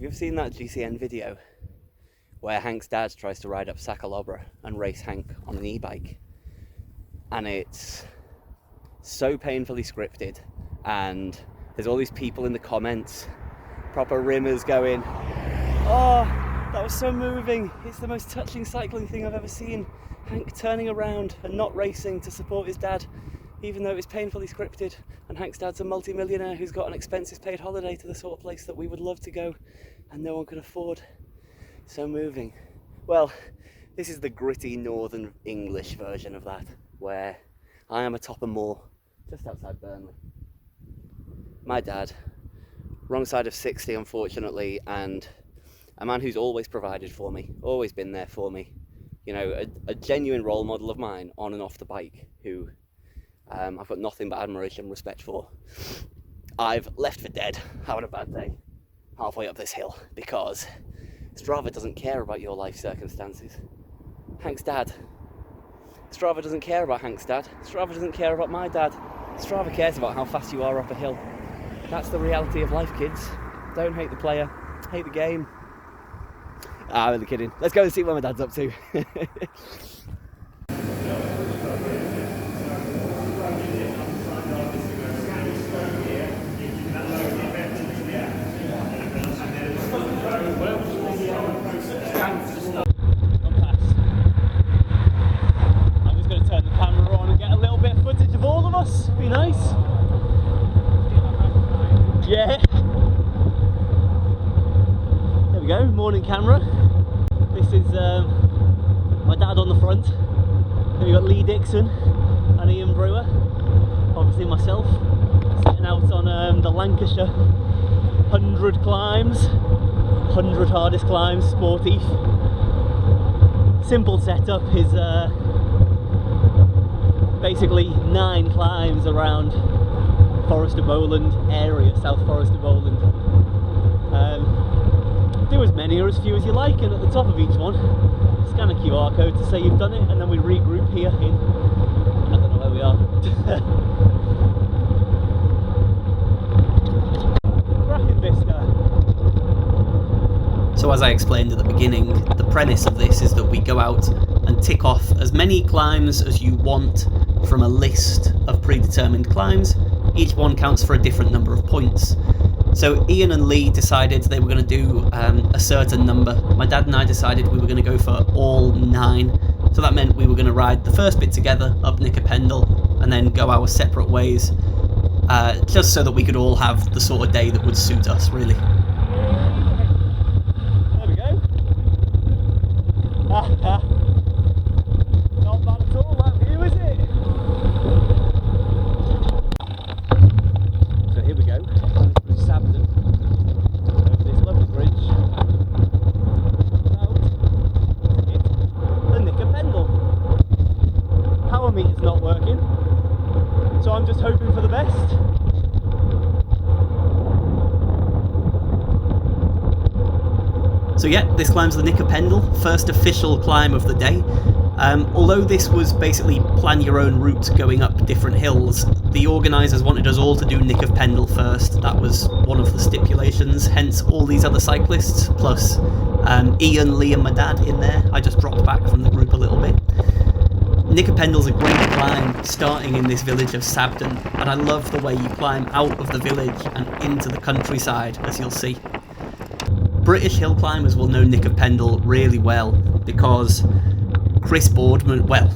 you ever seen that GCN video where Hank's dad tries to ride up Sacalobra and race Hank on an e-bike? And it's so painfully scripted, and there's all these people in the comments, proper rimmers going, "Oh, that was so moving. It's the most touching cycling thing I've ever seen. Hank turning around and not racing to support his dad, even though it's painfully scripted, and Hank's dad's a multi-millionaire who's got an expensive paid holiday to the sort of place that we would love to go and no one can afford. So moving." Well, this is the gritty northern English version of that, where I am atop a moor just outside Burnley. My dad, wrong side of 60 unfortunately, and a man who's always provided for me, always been there for me. You know, a genuine role model of mine on and off the bike, who I've got nothing but admiration and respect for. I've left for dead, having a bad day, halfway up this hill, because Strava doesn't care about your life circumstances. Hank's dad. Strava doesn't care about Hank's dad. Strava doesn't care about my dad. Strava cares about how fast you are up a hill. That's the reality of life, kids. Don't hate the player, hate the game. I'm only kidding. Let's go and see what my dad's up to. I'm just going to turn the camera on and get a little bit of footage of all of us. Be nice. Yeah. There we go, morning camera. This is my dad on the front. Then we've got Lee Dixon and Ian Brewer. Obviously myself, sitting out on the Lancashire 100 climbs. 100 hardest climbs, sportive. Simple setup is basically 9 climbs around Forest of Bowland area, South Forest of Bowland. Do as many or as few as you like, and at the top of each one, scan a QR code to say you've done it, and then we regroup here in, I don't know where we are. Cracking vista. So as I explained at the beginning, the premise of this is that we go out and tick off as many climbs as you want from a list of predetermined climbs. Each one counts for a different number of points. So Ian and Lee decided they were going to do a certain number. My dad and I decided we were going to go for all 9. So that meant we were going to ride the first bit together up Pendle and then go our separate ways, just so that we could all have the sort of day that would suit us, really. There we go. Not bad at all, that view, is it? So here we go, through Sabden, over this lovely bridge, out to hit the Pendle. Power meter's not working, so I'm just hoping for the best. So yeah, this climb's the Pendle, first official climb of the day. Although this was basically plan your own route going up different hills, the organisers wanted us all to do Pendle first. That was one of the stipulations, hence all these other cyclists, plus Ian, Lee and my dad in there. I just dropped back from the group a little bit. Pendle's a great climb, starting in this village of Sabden, and I love the way you climb out of the village and into the countryside, as you'll see. British hill climbers will know Pendle really well because Chris Boardman, well,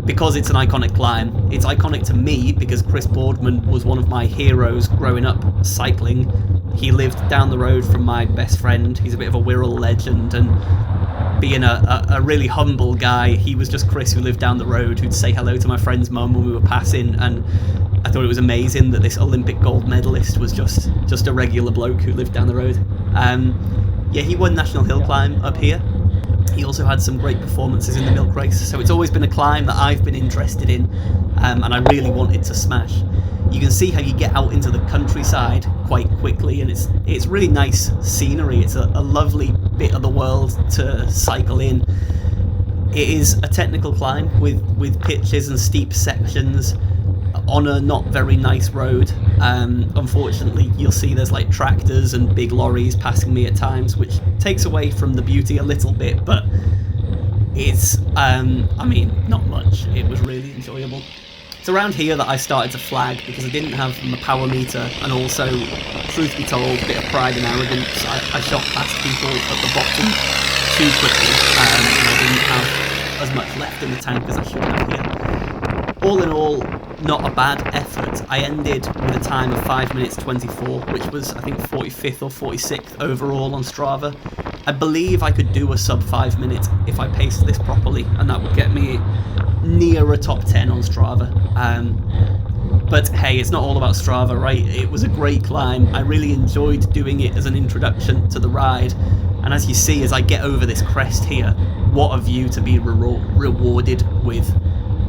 because it's an iconic climb. It's iconic to me because Chris Boardman was one of my heroes growing up cycling. He lived down the road from my best friend. He's a bit of a Wirral legend, and being a really humble guy, he was just Chris who lived down the road, who'd say hello to my friend's mum when we were passing, and I thought it was amazing that this Olympic gold medalist was just a regular bloke who lived down the road. Yeah, he won National Hill Climb up here. He also had some great performances in the Milk Race, so it's always been a climb that I've been interested in, and I really wanted to smash. You can see how you get out into the countryside quite quickly, and it's really nice scenery. It's a lovely bit of the world to cycle in. It is a technical climb with pitches and steep sections. on a not very nice road. Unfortunately, you'll see there's like tractors and big lorries passing me at times, which takes away from the beauty a little bit, but it's, I mean, not much. It was really enjoyable. It's around here that I started to flag because I didn't have my power meter, and also, truth be told, a bit of pride and arrogance. I shot past people at the bottom too quickly, and I didn't have as much left in the tank as I should have here. All in all, not a bad effort. I ended with a time of 5 minutes 24, which was, I think, 45th or 46th overall on Strava. I believe I could do a sub 5 minute if I paced this properly, and that would get me near a top 10 on Strava. But hey, it's not all about Strava, right? It was a great climb. I really enjoyed doing it as an introduction to the ride, and as you see, as I get over this crest here, what a view to be rewarded with.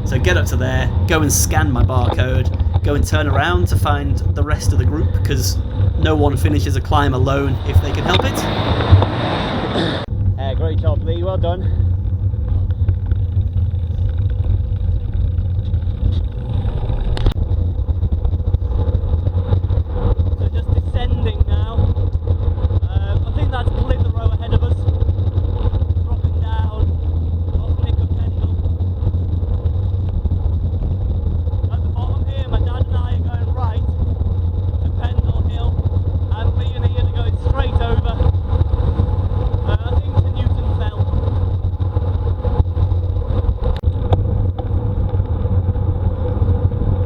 So get up to there, go and scan my barcode, go and turn around to find the rest of the group, because no one finishes a climb alone if they can help it. Great job, Lee, well done. So just descending now. I think that's Clitheroe ahead of us. Dropping down off Pendle. At the bottom here, my dad and I are going right to Pendle Hill, and Lee and Ian are going straight over. I think to Newton Fell.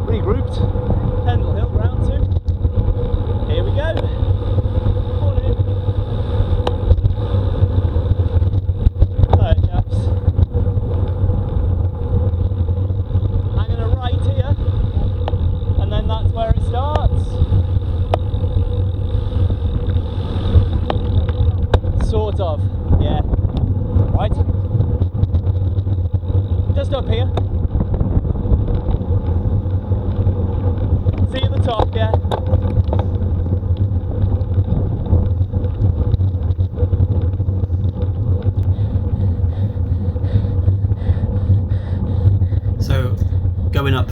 Regrouped. Pendle Hill, round 2. Here we go. Morning. Alright, chaps. Hanging a right here, and then that's where it starts. Sort of, yeah. Right. Just up here. See you at the top, yeah. So, going up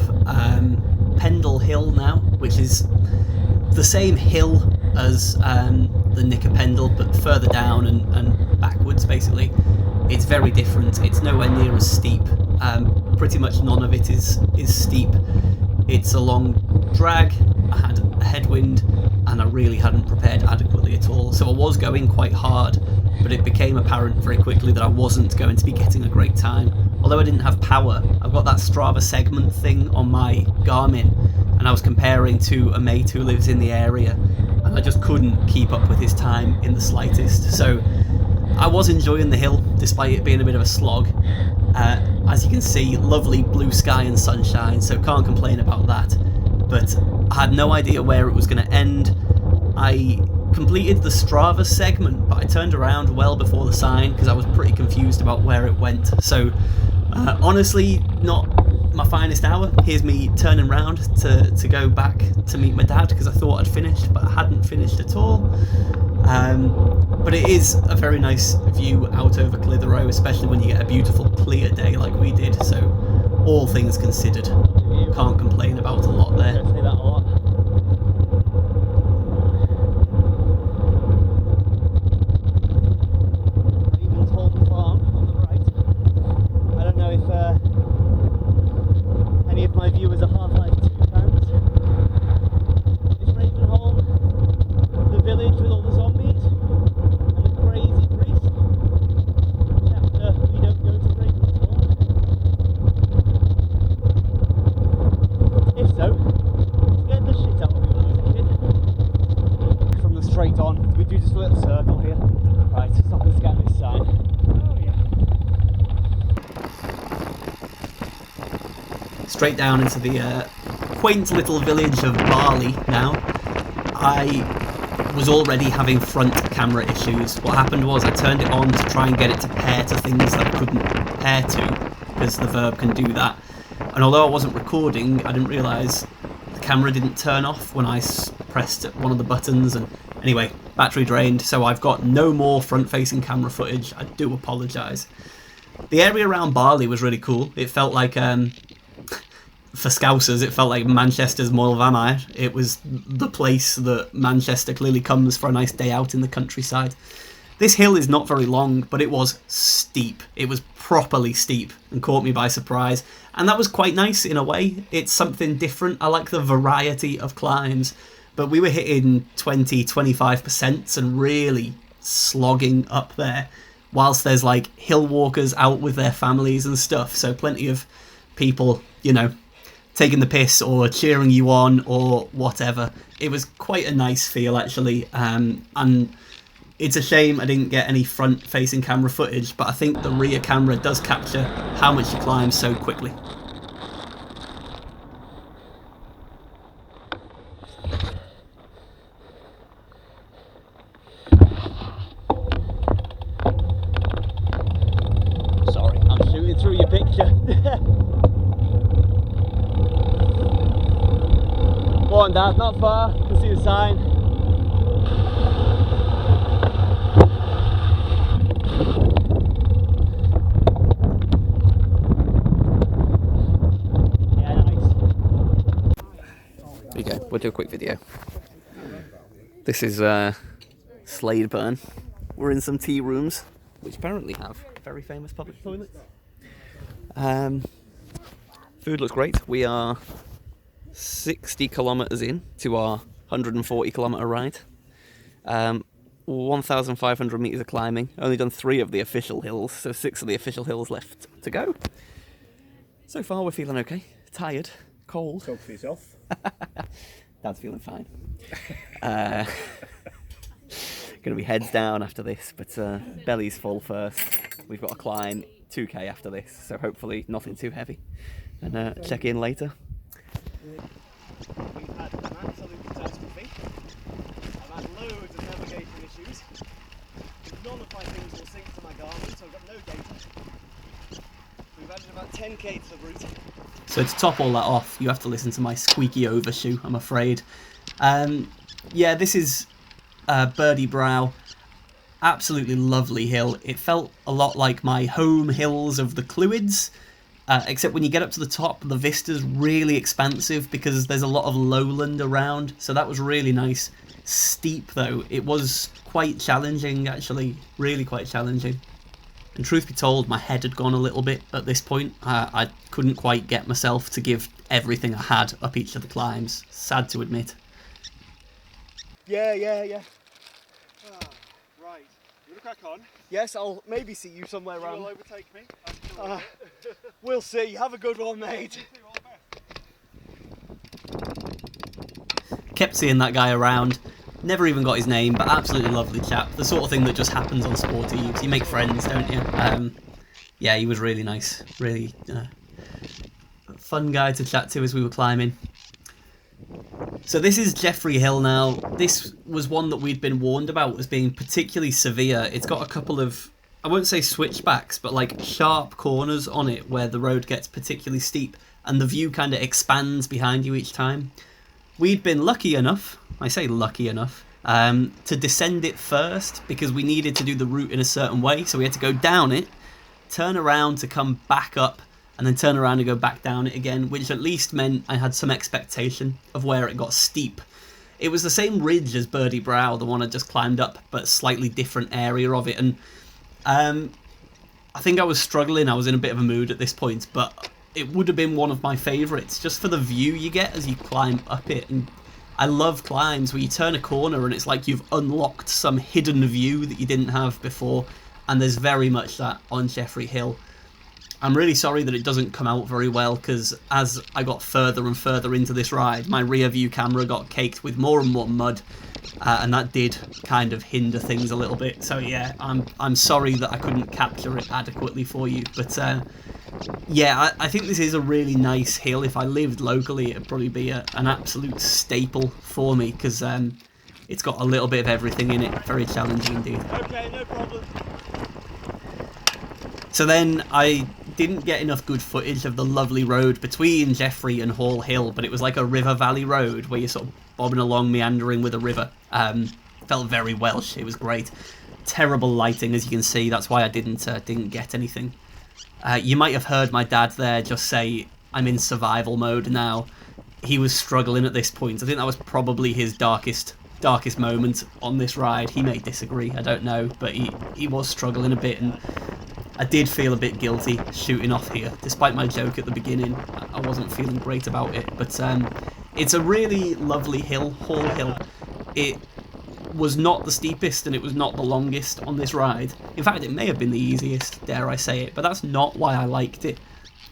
Pendle Hill now, which is the same hill as the Nicker Pendle, but further down and backwards, basically. It's very different. It's nowhere near as steep. Pretty much none of it is steep. It's a long drag. I had a headwind, and I really hadn't prepared adequately at all. So I was going quite hard, but it became apparent very quickly that I wasn't going to be getting a great time. Although I didn't have power, I've got that Strava segment thing on my Garmin, and I was comparing to a mate who lives in the area, and I just couldn't keep up with his time in the slightest. So I was enjoying the hill, despite it being a bit of a slog. As you can see, lovely blue sky and sunshine, so can't complain about that. But I had no idea where it was going to end. I completed the Strava segment, but I turned around well before the sign because I was pretty confused about where it went. So honestly, not my finest hour. Here's me turning round to go back to meet my dad because I thought I'd finished, but I hadn't finished at all. But it is a very nice view out over Clitheroe, especially when you get a beautiful clear day like we did. So all things considered, can't complain about a lot there. Don't say that a lot. My viewers are Half-Life 2 fans. It's Ravenholm, the village with all the zombies, and the crazy priest. Chapter, we don't go to Ravenholm. If so, scared the shit out of me when I was a kid. From the straight on, we do just a little circle here. Right, stop and scan this sign. Oh yeah. Straight down into the quaint little village of Barley now. I was already having front camera issues. What happened was I turned it on to try and get it to pair to things that I couldn't pair to, because the verb can do that. And although I wasn't recording, I didn't realise the camera didn't turn off when I pressed one of the buttons, and anyway, battery drained, so I've got no more front-facing camera footage. I do apologise. The area around Barley was really cool. It felt like for Scousers, it felt like Manchester's Moel Famau. It was the place that Manchester clearly comes for a nice day out in the countryside. This hill is not very long, but it was steep. It was properly steep and caught me by surprise. And that was quite nice in a way. It's something different. I like the variety of climbs. But we were hitting 20-25% and really slogging up there. Whilst there's like hill walkers out with their families and stuff. So plenty of people, you know, taking the piss or cheering you on or whatever. It was quite a nice feel actually. And it's a shame I didn't get any front-facing camera footage, but I think the rear camera does capture how much you climb so quickly. Sorry, I'm shooting through your picture. Come on, Dad, not far. You can see the sign. We'll do a quick video. This is Sladeburn. We're in some tea rooms, which apparently have very famous public toilets. Food looks great. We are 60 kilometres in to our 140 kilometre ride. 1,500 metres of climbing. Only done 3 of the official hills, so 6 of the official hills left to go. So far we're feeling okay. Tired, cold. Talk for yourself. Dad's feeling fine. Gonna be heads down after this, but belly's full first. We've got to climb 2k after this, so hopefully nothing too heavy. And check in later. We've had an absolute catastrophe. I've had loads of navigation issues. None of my things will sync to my Garmin, so I've got no data. We've added about 10k to the route. So to top all that off, you have to listen to my squeaky overshoe, I'm afraid. Yeah, this is Birdie Brow. Absolutely lovely hill. It felt a lot like my home hills of the Clwyds, except when you get up to the top, the vista's really expansive because there's a lot of lowland around, so that was really nice. Steep though, it was quite challenging actually, really quite challenging. And truth be told, my head had gone a little bit at this point. I couldn't quite get myself to give everything I had up each of the climbs. Sad to admit. Yeah. Right. You wanna crack on? Yes, I'll maybe see you somewhere around. You will overtake me. We'll see. Have a good one, mate. Kept seeing that guy around. Never even got his name, but absolutely lovely chap. The sort of thing that just happens on sportive. You make friends, don't you? Yeah, he was really nice. Really fun guy to chat to as we were climbing. So this is Jeffrey Hill now. This was one that we'd been warned about as being particularly severe. It's got a couple of, I won't say switchbacks, but like sharp corners on it where the road gets particularly steep and the view kind of expands behind you each time. We'd been lucky enough, I say lucky enough, to descend it first because we needed to do the route in a certain way. So we had to go down it, turn around to come back up, and then turn around and go back down it again, which at least meant I had some expectation of where it got steep. It was the same ridge as Birdie Brow, the one I just climbed up, but slightly different area of it. And I think I was struggling. I was in a bit of a mood at this point, but it would have been one of my favourites just for the view you get as you climb up it. And I love climbs where you turn a corner and it's like you've unlocked some hidden view that you didn't have before, and there's very much that on Jeffrey Hill. I'm really sorry that it doesn't come out very well because as I got further and further into this ride, my rear view camera got caked with more and more mud, and that did kind of hinder things a little bit. So yeah, I'm sorry that I couldn't capture it adequately for you, but yeah, I think this is a really nice hill. If I lived locally, it'd probably be an absolute staple for me because it's got a little bit of everything in it. Very challenging indeed. Okay, no problem. So then I didn't get enough good footage of the lovely road between Jeffrey and Hall Hill, but it was like a river valley road where you're sort of bobbing along, meandering with a river. Felt very Welsh. It was great. Terrible lighting, as you can see. That's why I didn't get anything. You might have heard my dad there just say I'm in survival mode now. He was struggling at this point. I think that was probably his darkest moment on this ride. He may disagree, I don't know, but he was struggling a bit, and I did feel a bit guilty shooting off here. Despite my joke at the beginning, I wasn't feeling great about it. But it's a really lovely hill, Hall Hill. It was not the steepest and it was not the longest on this ride. In fact, it may have been the easiest, dare I say it, but that's not why I liked it.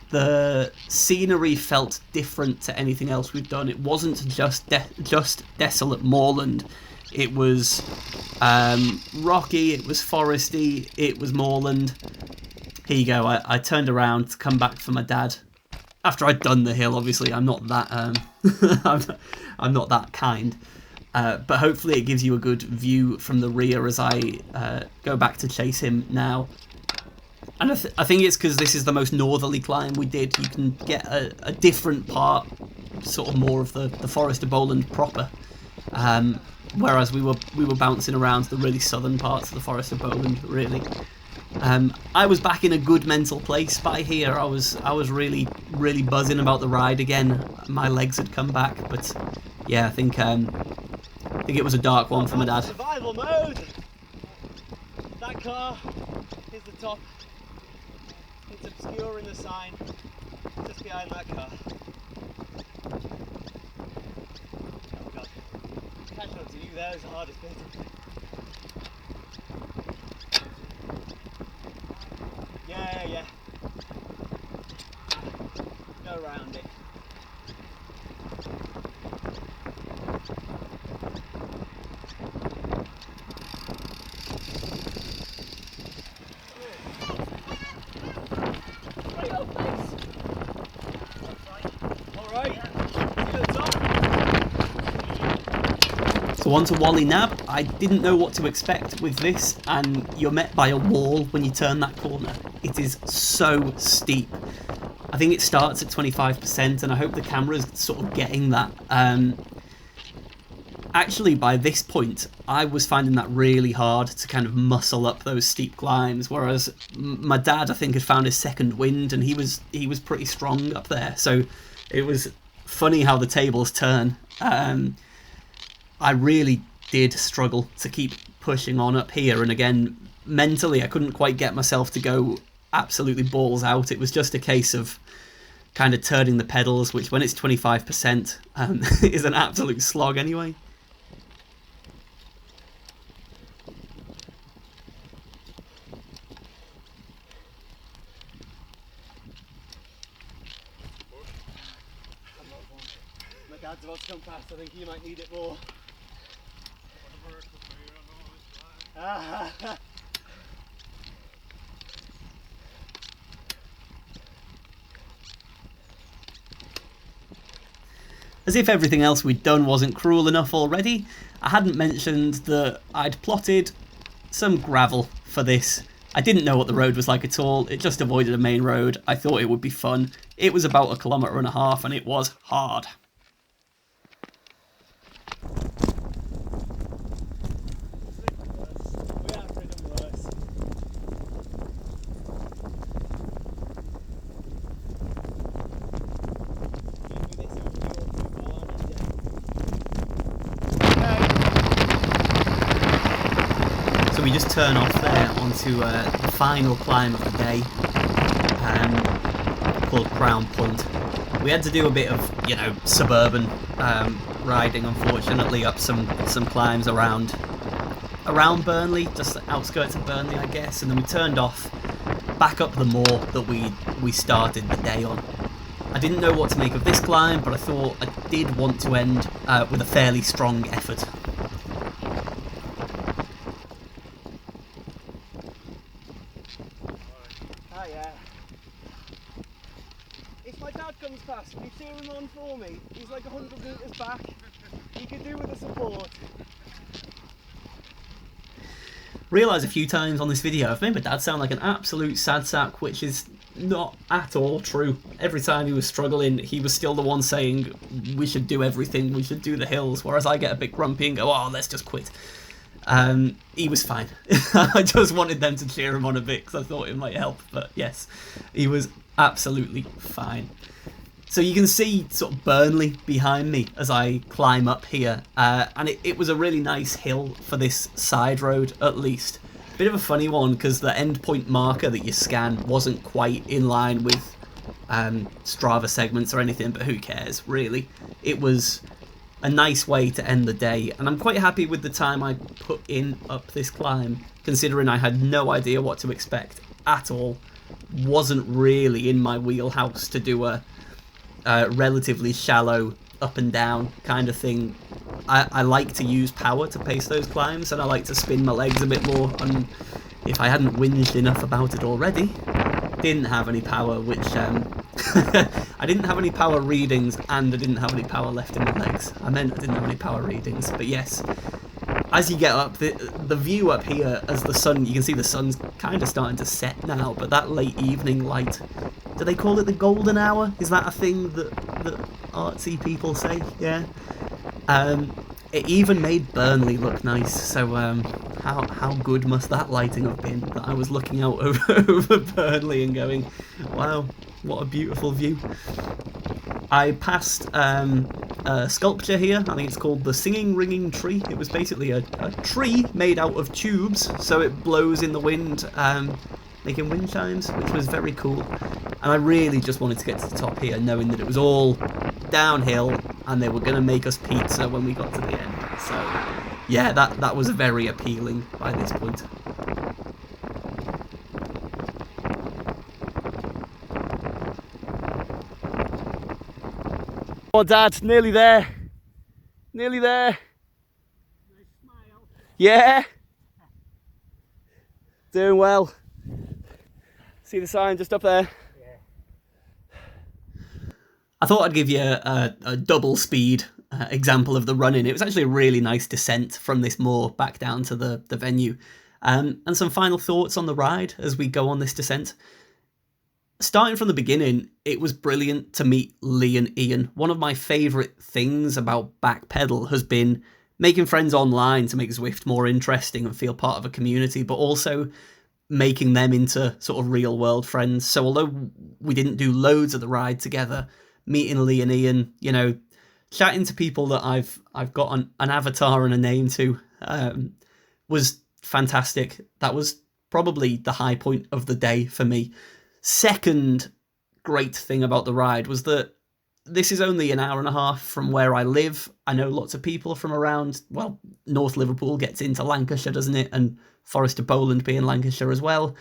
The scenery felt different to anything else we've done. It wasn't just desolate moorland. It was rocky, it was foresty, it was moorland. Here you go, I turned around to come back for my dad. After I'd done the hill, obviously, I'm not that I'm not that kind. But hopefully it gives you a good view from the rear as I go back to chase him now. And I think it's because this is the most northerly climb we did. You can get a different part, sort of more of the Forest of Bowland proper. Whereas we were bouncing around the really southern parts of the Forest of Bowland, really. I was back in a good mental place by here. I was really buzzing about the ride again. My legs had come back, but yeah, I think it was a dark one for my dad. Survival mode. That car is the top. It's obscuring the sign just behind that car. Oh god. Catching up to you there is the hardest bit. Yeah. Go around it. So on to Whalley Nab. I didn't know what to expect with this, and you're met by a wall when you turn that corner. It is so steep. I think it starts at 25%, and I hope the camera's sort of getting that. Actually, by this point, I was finding that really hard to kind of muscle up those steep climbs, whereas my dad, I think, had found his second wind, and he was pretty strong up there. So it was funny how the tables turn. I really did struggle to keep pushing on up here, and again, mentally I couldn't quite get myself to go absolutely balls out. It was just a case of kind of turning the pedals, which when it's 25% is an absolute slog anyway. My dad's about to come past, I think he might need it more. As if everything else we'd done wasn't cruel enough already, I hadn't mentioned that I'd plotted some gravel for this. I didn't know what the road was like at all. It just avoided a main road. I thought it would be fun. It was about 1.5 kilometers and it was hard. So we just turn off there onto the final climb of the day, called Crown Point. We had to do a bit of, suburban riding, unfortunately, up some climbs around Burnley, just the outskirts of Burnley, I guess, and then we turned off back up the moor that we started the day on. I didn't know what to make of this climb, but I thought I did want to end with a fairly strong effort. If my dad comes past, can you steer him on for me? He's like 100 metres back. He could do with the support. Realised a few times on this video I've made my dad sound like an absolute sad sack, which is not at all true. Every time he was struggling, he was still the one saying we should do everything, we should do the hills, whereas I get a bit grumpy and go, oh, let's just quit. He was fine. I just wanted them to cheer him on a bit because I thought it might help, but yes, he was absolutely fine. So you can see sort of Burnley behind me as I climb up here, and it was a really nice hill for this side road, at least. Bit of a funny one because the endpoint marker that you scan wasn't quite in line with Strava segments or anything, but who cares, really. It was a nice way to end the day, and I'm quite happy with the time I put in up this climb, considering I had no idea what to expect at all. Wasn't really in my wheelhouse to do a relatively shallow up and down kind of thing. I like to use power to pace those climbs, and I like to spin my legs a bit more, and if I hadn't whinged enough about it already, didn't have any power, which I didn't have any power readings, and I didn't have any power left in my legs. I meant I didn't have any power readings, but yes, as you get up, the view up here, as the sun, you can see the sun's kind of starting to set now, but that late evening light, do they call it the golden hour? Is that a thing that artsy people say? Yeah. It even made Burnley look nice, so how good must that lighting have been, that I was looking out over Burnley and going, wow, what a beautiful view. I passed a sculpture here. I think it's called the Singing Ringing Tree. It was basically a tree made out of tubes, so it blows in the wind, making wind chimes, which was very cool. And I really just wanted to get to the top here, knowing that it was all downhill and they were going to make us pizza when we got to the end. So yeah, that was very appealing by this point. Oh, Dad, nearly there. Nearly there. Nice smile. Yeah. Doing well. See the sign just up there? I thought I'd give you a double speed example of the run-in. It was actually a really nice descent from this moor back down to the venue. And some final thoughts on the ride as we go on this descent. Starting from the beginning, it was brilliant to meet Lee and Ian. One of my favourite things about Backpedal has been making friends online to make Zwift more interesting and feel part of a community, but also making them into sort of real world friends. So although we didn't do loads of the ride together, meeting Lee and Ian, you know, chatting to people that I've got an avatar and a name to, was fantastic. That was probably the high point of the day for me. Second great thing about the ride was that this is only an hour and a half from where I live. I know lots of people from around, well, North Liverpool gets into Lancashire, doesn't it? And Forest of Bowland being Lancashire as well.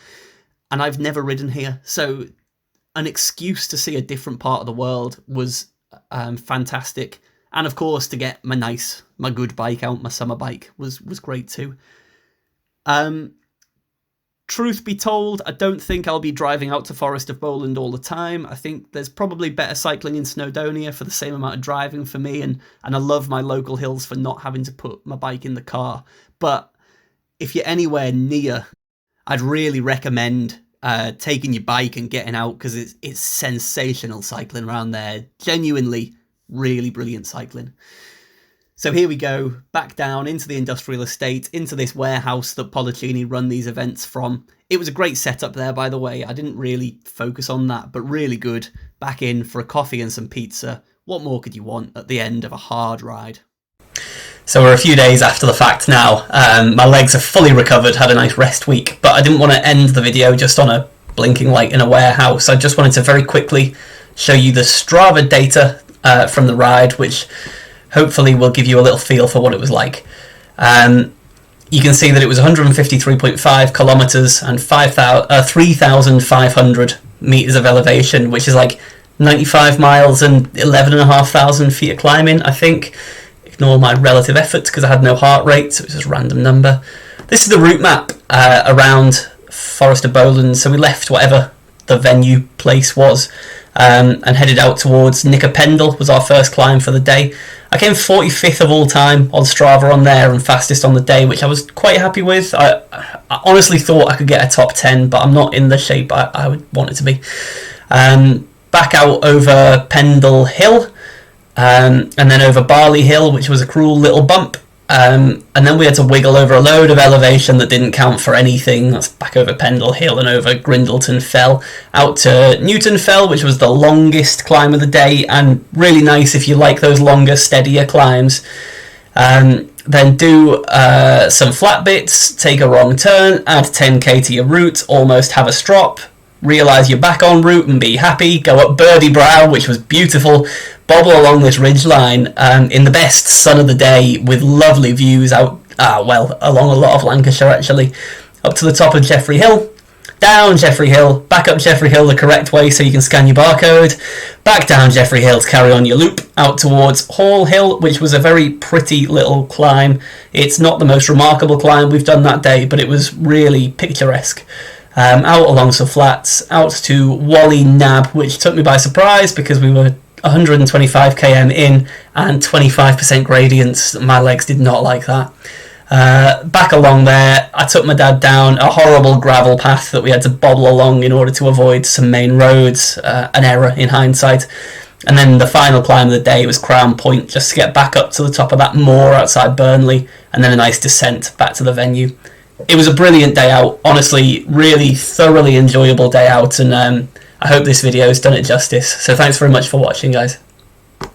And I've never ridden here. So an excuse to see a different part of the world was fantastic. And of course, to get my good bike out, my summer bike, was great too. Truth be told, I don't think I'll be driving out to Forest of Bowland all the time. I think there's probably better cycling in Snowdonia for the same amount of driving for me, and I love my local hills for not having to put my bike in the car. But if you're anywhere near, I'd really recommend taking your bike and getting out, because it's sensational cycling around there. Genuinely, really brilliant cycling. So here we go, back down into the industrial estate, into this warehouse that Polocini run these events from. It was a great setup there, by the way. I didn't really focus on that, but really good. Back in for a coffee and some pizza. What more could you want at the end of a hard ride? So we're a few days after the fact now. My legs are fully recovered, had a nice rest week, but I didn't want to end the video just on a blinking light in a warehouse. I just wanted to very quickly show you the Strava data from the ride, which hopefully will give you a little feel for what it was like. You can see that it was 153.5 kilometers and 3,500 meters of elevation, which is like 95 miles and 11,500 feet of climbing, I think. Ignore my relative efforts because I had no heart rate, so it's just a random number. This is the route map around Forest of Bowland. So we left whatever the venue place was and headed out towards Pendle was our first climb for the day. I came 45th of all time on Strava on there and fastest on the day, which I was quite happy with. I honestly thought I could get a top 10, but I'm not in the shape I would want it to be. Back out over Pendle Hill, and then over Barley Hill, which was a cruel little bump. And then we had to wiggle over a load of elevation that didn't count for anything. That's back over Pendle Hill and over Grindleton Fell, out to Newton Fell, which was the longest climb of the day, and really nice if you like those longer, steadier climbs. Then do some flat bits, take a wrong turn, add 10k to your route, almost have a strop, realise you're back on route and be happy, go up Birdie Brow, which was beautiful, bobble along this ridge line in the best sun of the day with lovely views out, along a lot of Lancashire actually, up to the top of Jeffrey Hill, down Jeffrey Hill, back up Jeffrey Hill the correct way so you can scan your barcode, back down Jeffrey Hill to carry on your loop, out towards Whalley Hill, which was a very pretty little climb. It's not the most remarkable climb we've done that day, but it was really picturesque. Out along some flats, out to Whalley Nab, which took me by surprise because we were 125 km in and 25% gradients. My legs did not like that. Back along there, I took my dad down a horrible gravel path that we had to bobble along in order to avoid some main roads, an error in hindsight. And then the final climb of the day was Crown Point, just to get back up to the top of that moor outside Burnley, and then a nice descent back to the venue. It was a brilliant day out, honestly, really thoroughly enjoyable day out, and I hope this video has done it justice. So thanks very much for watching, guys.